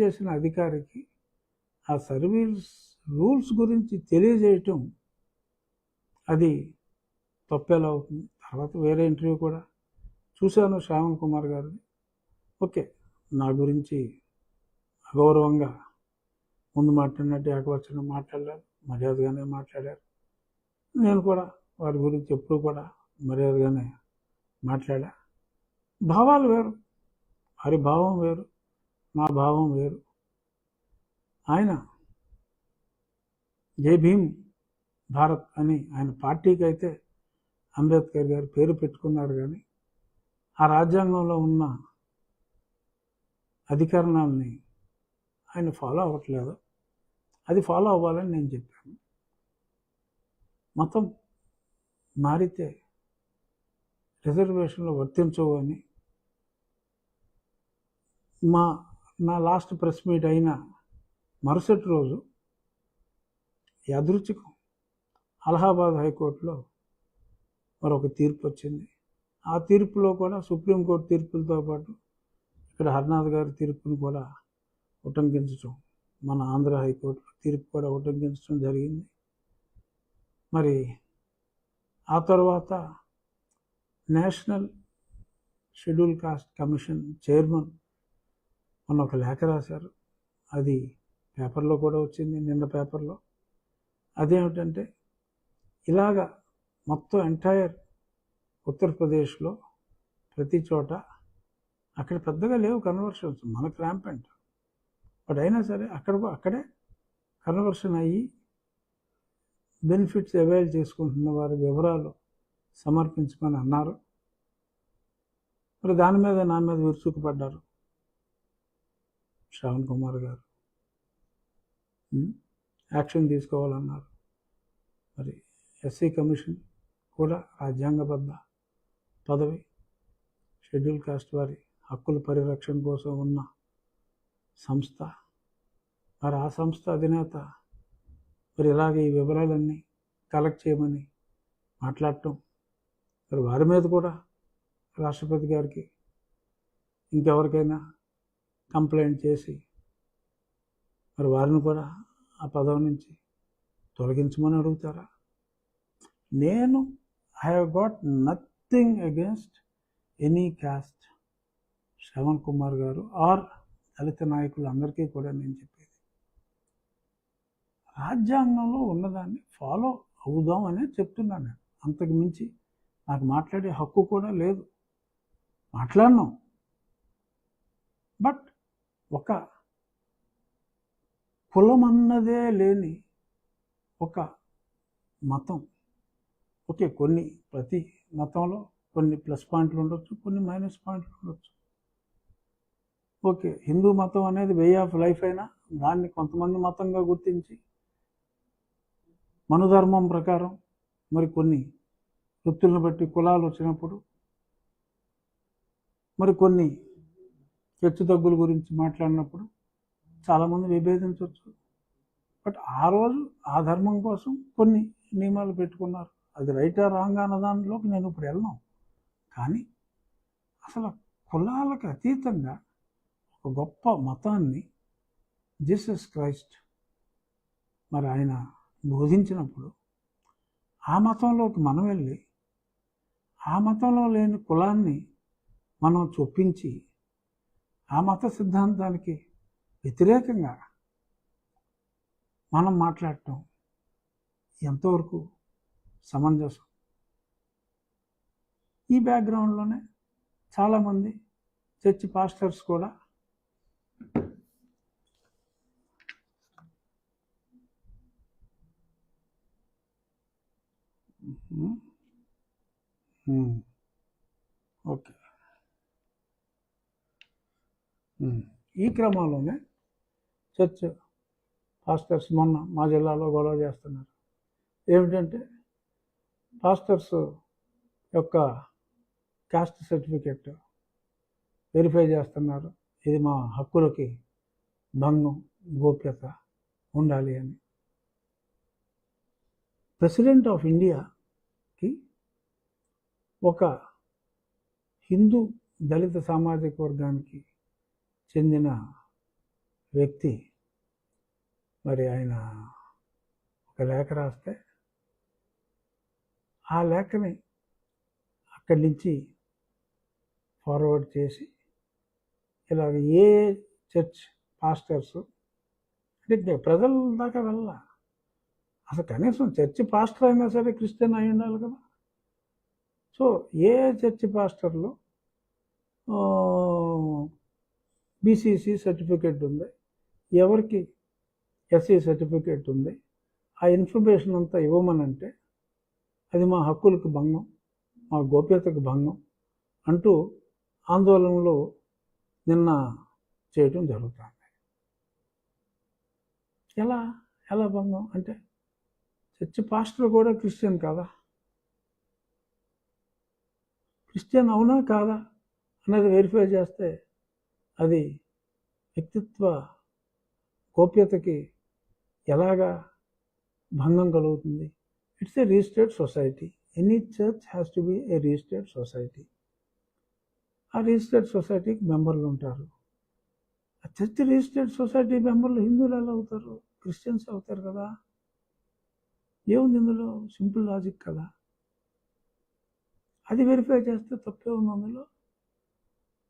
చేసిన అధికారికి ఆ సర్వీస్ రూల్స్ గురించి తెలియజేయటం అది తప్పేలా అవుతుంది. తర్వాత వేరే ఇంటర్వ్యూ కూడా చూశాను శ్రావణ్ కుమార్ గారిని. ఓకే, నా గురించి అగౌరవంగా ముందు మాట్లాడినట్టు ఏకవచనం మాట్లాడారు, మర్యాదగానే మాట్లాడారు. నేను కూడా వారి గురించి ఎప్పుడూ కూడా మర్యాదగానే మాట్లాడా. భావాలు వేరు, వారి భావం వేరు, నా భావం వేరు. ఆయన జై భీమ్ భారత్ అని ఆయన పార్టీకి అయితే అంబేద్కర్ గారు పేరు పెట్టుకున్నారు, కానీ ఆ రాజ్యాంగంలో ఉన్న అధికరణాలని ఆయన ఫాలో అవ్వట్లేదు. అది ఫాలో అవ్వాలని నేను చెప్పాను. మతం మారితే రిజర్వేషన్లు వర్తించవు అని నా లాస్ట్ ప్రెస్ మీట్ అయిన మరుసటి రోజు యాదృచ్ఛికం అలహాబాద్ హైకోర్టులో మరొక తీర్పు వచ్చింది. ఆ తీర్పులో కూడా సుప్రీంకోర్టు తీర్పులతో పాటు ఇక్కడ హర్నాథ్ గారి తీర్పును కూడా ఉటంకించడం, మన ఆంధ్ర హైకోర్టులో తీర్పు కూడా ఉటంకించడం జరిగింది. మరి ఆ తర్వాత national schedule caste commission chairman మొన్న ఒక లేఖ రాశారు. అది పేపర్లో కూడా వచ్చింది, నిన్న పేపర్లో. అదేమిటంటే ఇలాగా మొత్తం ఎంటైర్ ఉత్తరప్రదేశ్లో ప్రతి చోట అక్కడ పెద్దగా లేవు కన్వర్షన్స్, మనకు ర్యాంపెంట్. బట్ అయినా సరే అక్కడే కన్వర్షన్ అయ్యి బెనిఫిట్స్ అవైల్ చేసుకుంటున్న వారి వివరాలు సమర్పించమని అన్నారు. మరి దాని మీద నా మీద విరుచుకుపడ్డారు శ్రావణ్ కుమార్ గారు. యాక్షన్ తీసుకోవాలన్నారు. మరి ఎస్సీ కమిషన్ కూడా రాజ్యాంగబద్ధ పదవి, షెడ్యూల్ కాస్ట్ వారి హక్కుల పరిరక్షణ కోసం ఉన్న సంస్థ. మరి ఆ సంస్థ అధినేత మరి ఇలాగే ఈ వివరాలన్నీ కలెక్ట్ చేయమని మాట్లాడటం, మరి వారి మీద కూడా రాష్ట్రపతి గారికి ఇంకెవరికైనా కంప్లైంట్ చేసి మరి వారిని కూడా ఆ పదవి నుంచి తొలగించమని అడుగుతారా? నేను I have got nothing against any cost. Shravan Kumar గారు ఆర్ దళిత నాయకులు అందరికీ కూడా నేను చెప్పేది, రాజ్యాంగంలో ఉన్నదాన్ని ఫాలో అవుదాం అనే చెప్తున్నాను నేను. అంతకు మించి నాకు మాట్లాడే హక్కు కూడా లేదు. మాట్లాడినాం. బట్ ఒక కులం అన్నదే లేని ఒక మతం, ఓకే, ప్రతి మతంలో కొన్ని ప్లస్ పాయింట్లు ఉండొచ్చు, కొన్ని మైనస్ పాయింట్లు ఉండొచ్చు. ఓకే, హిందూ మతం అనేది వే ఆఫ్ లైఫ్ అయినా దాన్ని కొంతమంది మతంగా గుర్తించి మనుధర్మం ప్రకారం మరి కొన్ని వృత్తులను బట్టి కులాలు వచ్చినప్పుడు మరి కొన్ని హెచ్చు తగ్గుల గురించి మాట్లాడినప్పుడు చాలామంది విభేదించవచ్చు. బట్ ఆ రోజు ఆ ధర్మం కోసం కొన్ని నియమాలు పెట్టుకున్నారు. అది రైటా రాంగ్ అన్న దానిలోకి నేను ఇప్పుడు వెళ్ళను. కానీ అసలు కులాలకు అతీతంగా ఒక గొప్ప మతాన్ని జీసస్ క్రైస్ట్ మరి ఆయన బోధించినప్పుడు ఆ మతంలోకి మనం వెళ్ళి ఆ మతంలో లేని కులాన్ని మనం చొప్పించి ఆ మత సిద్ధాంతానికి వ్యతిరేకంగా మనం మాట్లాడటం ఎంతవరకు సమంజసం? ఈ బ్యాక్గ్రౌండ్లోనే చాలామంది చర్చి పాస్టర్స్ కూడా ఓకే, ఈ క్రమంలోనే చర్చ్ పాస్టర్స్ మొన్న మా జిల్లాలో గొడవ చేస్తున్నారు. ఏమిటంటే పాస్టర్స్ యొక్క కాస్ట్ సర్టిఫికెట్ వెరిఫై చేస్తున్నారు. ఇది మా హక్కులకి భంగం, గోప్యత ఉండాలి అని. ప్రెసిడెంట్ ఆఫ్ ఇండియాకి ఒక హిందూ దళిత సామాజిక వర్గానికి చెందిన వ్యక్తి మరి ఆయన ఒక లేఖ రాస్తే ఆ లేఖని అక్కడి నుంచి ఫార్వర్డ్ చేసి ఇలాగ ఏ చర్చ్ పాస్టర్స్ అంటే ప్రజల దాకా వెళ్ళాల. అసలు కనీసం చర్చి పాస్టర్ అయినా సరే క్రిస్టియన్ అయి ఉండాలి కదా. సో ఏ చర్చి పాస్టర్లు బీసీసీ సర్టిఫికేట్ ఉంది, ఎవరికి ఎస్సీ సర్టిఫికేట్ ఉంది, ఆ ఇన్ఫర్మేషన్ అంతా ఇవ్వమనంటే అది మా హక్కులకు భంగం, మా గోప్యతకు భంగం అంటూ ఆందోళనలు నిన్న చేయటం జరుగుతుంది. ఎలా భంగం అంటే చర్చి పాస్టర్ కూడా క్రిస్టియన్ కాదా, క్రిస్టియన్ అవునా కాదా అనేది వెరిఫై చేస్తే అది వ్యక్తిత్వ గోప్యతకి ఎలాగా భంగం కలుగుతుంది. It's a registered society. Any church has to be A registered society. ఆ రిజిస్టర్డ్ సొసైటీకి మెంబర్లు ఉంటారు. ఆ చర్చ్ రిజిస్టర్డ్ సొసైటీ మెంబర్లు హిందువులు ఎలా అవుతారు, క్రిస్టియన్స్ అవుతారు కదా. ఏముంది ఇందులో, సింపుల్ లాజిక్ కదా. అది వెరిఫై చేస్తే తప్పే ఉంది అందులో.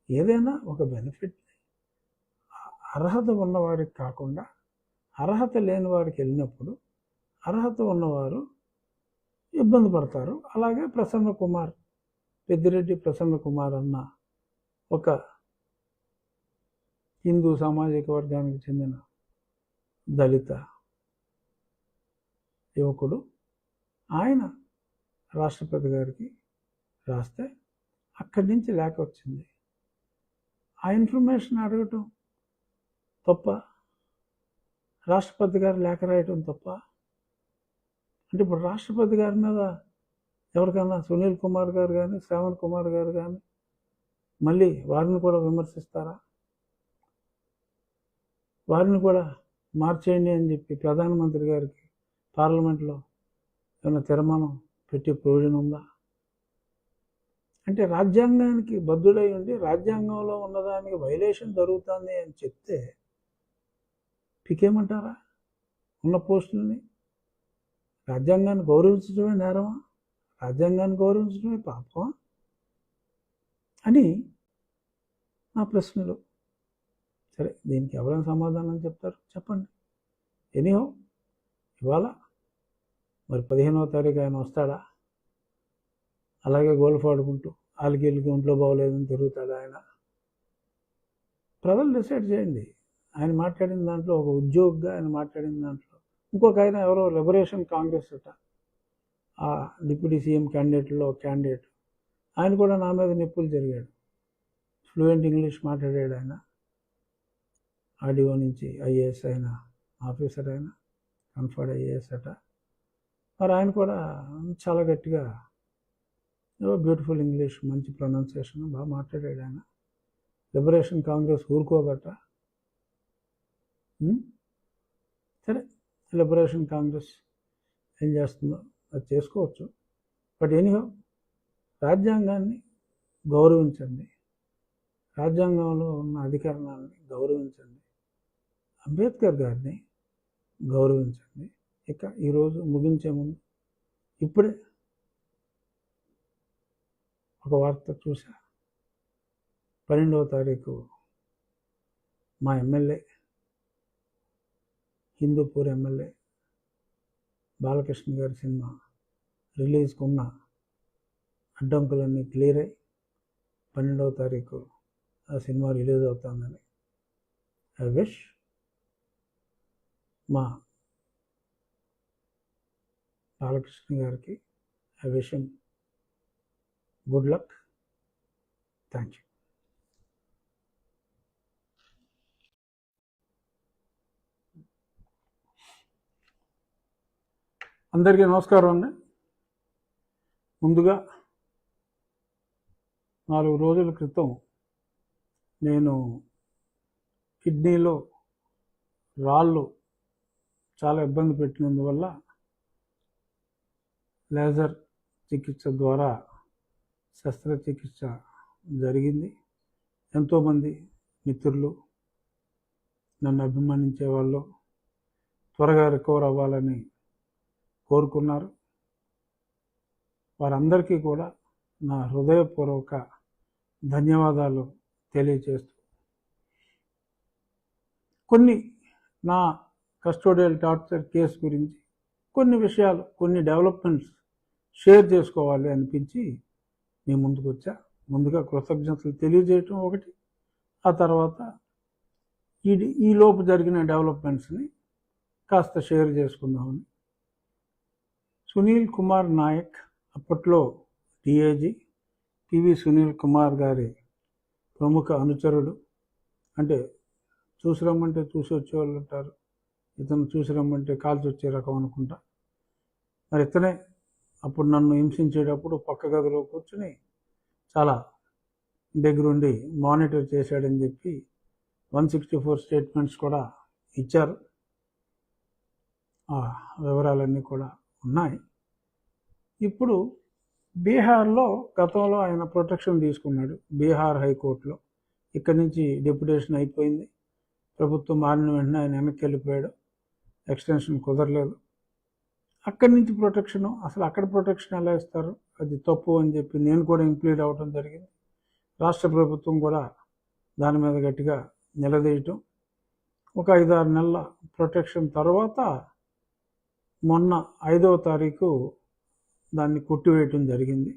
ఏదైనా ఒక బెనిఫిట్ అర్హత ఉన్నవారికి కాకుండా అర్హత లేని వారికి వెళ్ళినప్పుడు అర్హత ఉన్నవారు ఇబ్బంది పడతారు. అలాగే ప్రసన్న కుమార్, పెద్దిరెడ్డి ప్రసన్న కుమార్ అన్న ఒక హిందూ సామాజిక వర్గానికి చెందిన దళిత యువకుడు, ఆయన రాష్ట్రపతి గారికి రాస్తే అక్కడి నుంచి లేఖ వచ్చింది. ఆ ఇన్ఫర్మేషన్ అడగటం తప్ప, రాష్ట్రపతి గారు లేఖ రాయటం తప్ప. అంటే ఇప్పుడు రాష్ట్రపతి గారి మీద ఎవరికైనా సునీల్ కుమార్ గారు కానీ శ్రావణ్ కుమార్ గారు కానీ మళ్ళీ వారిని కూడా విమర్శిస్తారా, వారిని కూడా మార్చేయండి అని చెప్పి ప్రధానమంత్రి గారికి పార్లమెంట్లో ఏమైనా తీర్మానం పెట్టే ప్రయోజనం ఉందా? అంటే రాజ్యాంగానికి బద్ధుడై ఉండి రాజ్యాంగంలో ఉన్నదానికి వైలేషన్ జరుగుతుంది అని చెప్తే పీకేమంటారా ఉన్న పోస్టులని? రాజ్యాంగాన్ని గౌరవించడమే నేరమా, రాజ్యాంగాన్ని గౌరవించడమే పాపమా అని నా ప్రశ్నలు. సరే, దీనికి ఎవరైనా సమాధానం చెప్తారు, చెప్పండి. ఎనీహో ఇవాళ మరి 15వ తారీఖు ఆయన వస్తాడా, అలాగే గోల్ఫ్ ఆడుకుంటూ ఆలికి ఒంట్లో బాగోలేదని తిరుగుతాడా ఆయన? ప్రజలు డిసైడ్ చేయండి. ఆయన మాట్లాడిన దాంట్లో, ఒక ఉద్యోగిగా ఆయన మాట్లాడిన దాంట్లో, ఇంకొక ఆయన ఎవరో లిబరేషన్ కాంగ్రెస్ అట, ఆ డిప్యూటీ సీఎం క్యాండిడేట్లో క్యాండిడేట్, ఆయన కూడా నా మీద నిప్పులు జరిగాడు. ఫ్లూయెంట్ ఇంగ్లీష్ మాట్లాడాడు ఆయన, ఆడియో నుంచి ఐఏఎస్ అయిన ఆఫీసర్ అయిన కన్ఫర్డ్ ఐఏఎస్ అట. మరి ఆయన కూడా చాలా గట్టిగా బ్యూటిఫుల్ ఇంగ్లీష్, మంచి ప్రొనౌన్సియేషన్ బాగా మాట్లాడాడు ఆయన. లిబరేషన్ కాంగ్రెస్ ఊరుకోగట. సరే, లిబరేషన్ కాంగ్రెస్ ఏం చేస్తుందో అది చేసుకోవచ్చు. బట్ ఎనీహో రాజ్యాంగాన్ని గౌరవించండి, రాజ్యాంగంలో ఉన్న అధికారాన్ని గౌరవించండి, అంబేద్కర్ గారిని గౌరవించండి. ఇక ఈరోజు ముగించే ముందు ఇప్పుడే ఒక వార్త చూసా. 12వ తారీఖు మా ఎమ్మెల్యే, హిందూపూర్ ఎమ్మెల్యే బాలకృష్ణ గారి సినిమా రిలీజ్కు ఉన్న అడ్డంకులన్నీ క్లియర్ అయ్యి 12వ తారీఖు ఆ సినిమా రిలీజ్ అవుతుందని ఐ విష్ మా బాలకృష్ణ గారికి, I wish him good luck. Thank you. అందరికీ నమస్కారం అండి. ముందుగా 4 రోజుల క్రితం నేను కిడ్నీలో రాళ్ళు చాలా ఇబ్బంది పెట్టినందువల్ల లేజర్ చికిత్స ద్వారా శస్త్రచికిత్స జరిగింది. ఎంతోమంది మిత్రులు నన్ను అభిమానించే వాళ్ళు త్వరగా రికవర్ అవ్వాలని కోరుకున్నారు. వారందరికీ కూడా నా హృదయపూర్వక ధన్యవాదాలు తెలియజేస్తూ కొన్ని నా కస్టోడియల్ టార్చర్ కేసు గురించి కొన్ని విషయాలు, కొన్ని డెవలప్మెంట్స్ షేర్ చేసుకోవాలి అనిపించి మీ ముందుకు వచ్చా. ముందుగా కృతజ్ఞతలు తెలియజేయటం ఒకటి, ఆ తర్వాత ఈ లోపు జరిగిన డెవలప్మెంట్స్ని కాస్త షేర్ చేసుకుందామని. సునీల్ కుమార్ నాయక్, అప్పట్లో డిఐజీ పివి సునీల్ కుమార్ గారి ప్రముఖ అనుచరుడు. అంటే చూసి రమ్మంటే చూసి వచ్చేవాళ్ళు ఉంటారు, ఇతను చూసి రమ్మంటే కాల్చి వచ్చే రకం అనుకుంటా. మరి ఇతనే అప్పుడు నన్ను హింసించేటప్పుడు పక్క గదిలో కూర్చుని చాలా దగ్గరుండి మానిటర్ చేశాడని చెప్పి 164 స్టేట్మెంట్స్ కూడా ఇచ్చారు. ఆ వివరాలన్నీ కూడా ఉన్నాయి. ఇప్పుడు బీహార్లో గతంలో ఆయన ప్రొటెక్షన్ తీసుకున్నాడు, బీహార్ హైకోర్టులో. ఇక్కడి నుంచి డెప్యుటేషన్ అయిపోయింది, ప్రభుత్వం మారిన వెంటనే ఆయన వెనక్కి వెళ్ళిపోయాడు, ఎక్స్టెన్షన్ కుదరలేదు. అక్కడి నుంచి ప్రొటెక్షను, అసలు అక్కడ ప్రొటెక్షన్ ఎలా ఇస్తారు, అది తప్పు అని చెప్పి నేను కూడా ఇంప్లీడ్ అవ్వడం జరిగింది. రాష్ట్ర ప్రభుత్వం కూడా దాని మీద గట్టిగా నిలదీయటం. ఒక 5-6 నెలల ప్రొటెక్షన్ తర్వాత మొన్న 5వ తారీఖు దాన్ని కొట్టివేయటం జరిగింది.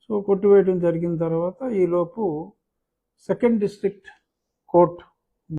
సో కొట్టివేయటం జరిగిన తర్వాత ఈలోపు 2nd డిస్ట్రిక్ట్ కోర్ట్